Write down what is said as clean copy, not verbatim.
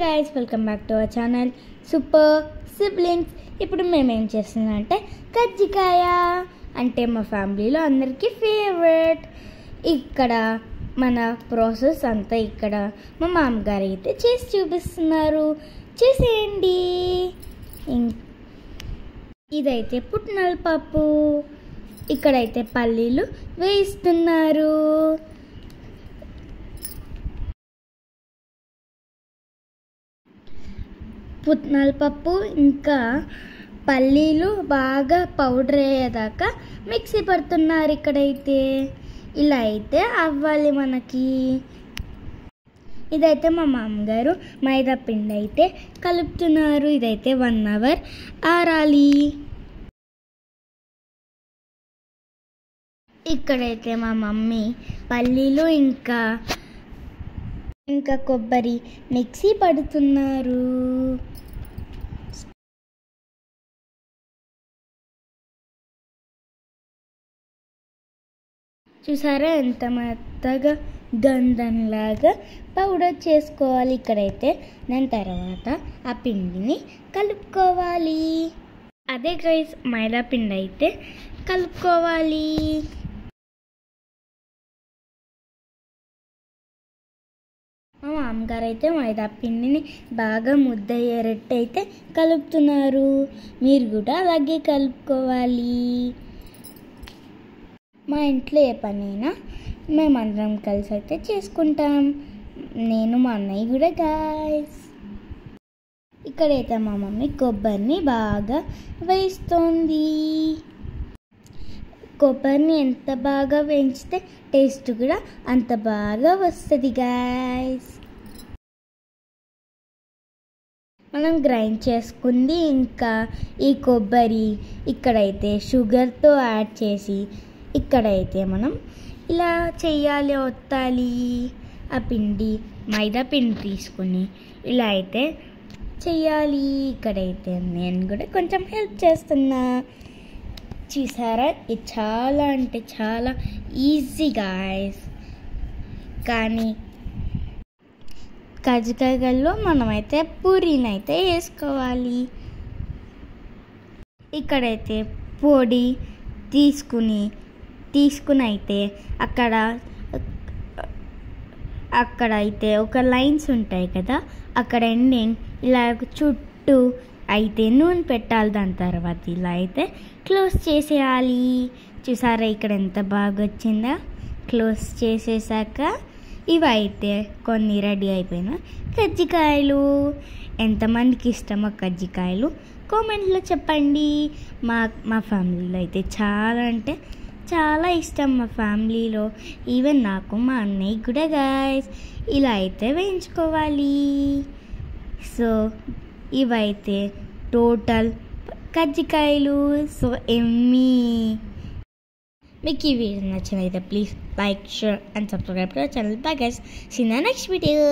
guys, welcome back to our channel Super Siblings. ఇప్పుడు మేము ఏం చేస్తున్నాం అంటే కజ్జికాయ అంటే మా ఫ్యామిలీలో అందరికీ ఫేవరెట్. ఇక్కడ మన ప్రాసెస్ అంతా ఇక్కడ మా మామగారు అయితే చేసి చూపిస్తున్నారు, చేసేయండి. ఇదైతే పుట్నాల పప్పు, ఇక్కడైతే పల్లీలు వేయిస్తున్నారు. పుట్నాల పప్పు ఇంకా పల్లీలు బాగా పౌడర్ అయ్యేదాకా మిక్సీ పడుతున్నారు. ఇక్కడైతే ఇలా అయితే అవ్వాలి మనకి. ఇదైతే మా మామగారు మైదా పిండి అయితే కలుపుతున్నారు. ఇదైతే 1 hour ఆరాలి. ఇక్కడైతే మా మమ్మీ పల్లీలు ఇంకా కొబ్బరి మిక్సీ పడుతున్నారు. చూసారా ఎంత మెత్తగా గంధంలాగా పౌడర్ చేసుకోవాలి. ఇక్కడైతే దాని తర్వాత ఆ పిండిని కలుపుకోవాలి. అదే గైస్ మైదా పిండి అయితే కలుపుకోవాలి. మా మామగారు అయితే మైదా పిండిని బాగా ముద్దయ్యేటట్టు అయితే కలుపుతున్నారు. మీరు కూడా అలాగే కలుపుకోవాలి. మా ఇంట్లో ఏ పనైనా మేమందరం కలిసి అయితే చేసుకుంటాం, నేను మా అన్నయ్య కూడా గాయస్. ఇక్కడైతే మా మమ్మీ కొబ్బరిని బాగా వేయిస్తోంది. కొబ్బరిని ఎంత బాగా వేయించితే టేస్ట్ కూడా అంత బాగా వస్తుంది గాయస్. మనం గ్రైండ్ చేసుకుంది ఇంకా ఈ కొబ్బరి ఇక్కడైతే షుగర్తో యాడ్ చేసి ఇక్కడైతే మనం ఇలా చెయ్యాలి, ఒత్తాలి. ఆ పిండి మైదా పిండి తీసుకుని ఇలా అయితే చెయ్యాలి. ఇక్కడైతే నేను కూడా కొంచెం హెల్ప్ చేస్తున్నా. చూసారా ఇది చాలా అంటే చాలా ఈజీ గాయస్. కానీ కజ్జికాయల్లో మనమైతే పూరీని అయితే వేసుకోవాలి. ఇక్కడైతే పొడి తీసుకుని అయితే అక్కడైతే ఒక లైన్స్ ఉంటాయి కదా, అక్కడ ఎండింగ్ ఇలా చుట్టూ అయితే నూనె పెట్టాలి. దాని తర్వాత ఇలా అయితే క్లోజ్ చేసేయాలి. చూసారా ఇక్కడ ఎంత బాగా వచ్చిందా. క్లోజ్ చేసేసాక ఇవైతే కొన్ని రెడీ అయిపోయిన కజ్జికాయలు. ఎంతమందికి ఇష్టమో కజ్జికాయలు కామెంట్లో చెప్పండి. మా ఫ్యామిలీలో అయితే చాలా అంటే చాలా ఇష్టం. మా ఫ్యామిలీలో ఈవెన్ నాకు మా అన్నయ్య కూడా గాయస్. ఇలా అయితే వేయించుకోవాలి. సో ఇవైతే టోటల్ కజ్జికాయలు. సో ఎమ్మీ. మీకు ఈ వీడియో నచ్చినైతే please like, share and subscribe to our channel. Bye guys, see you in the next video.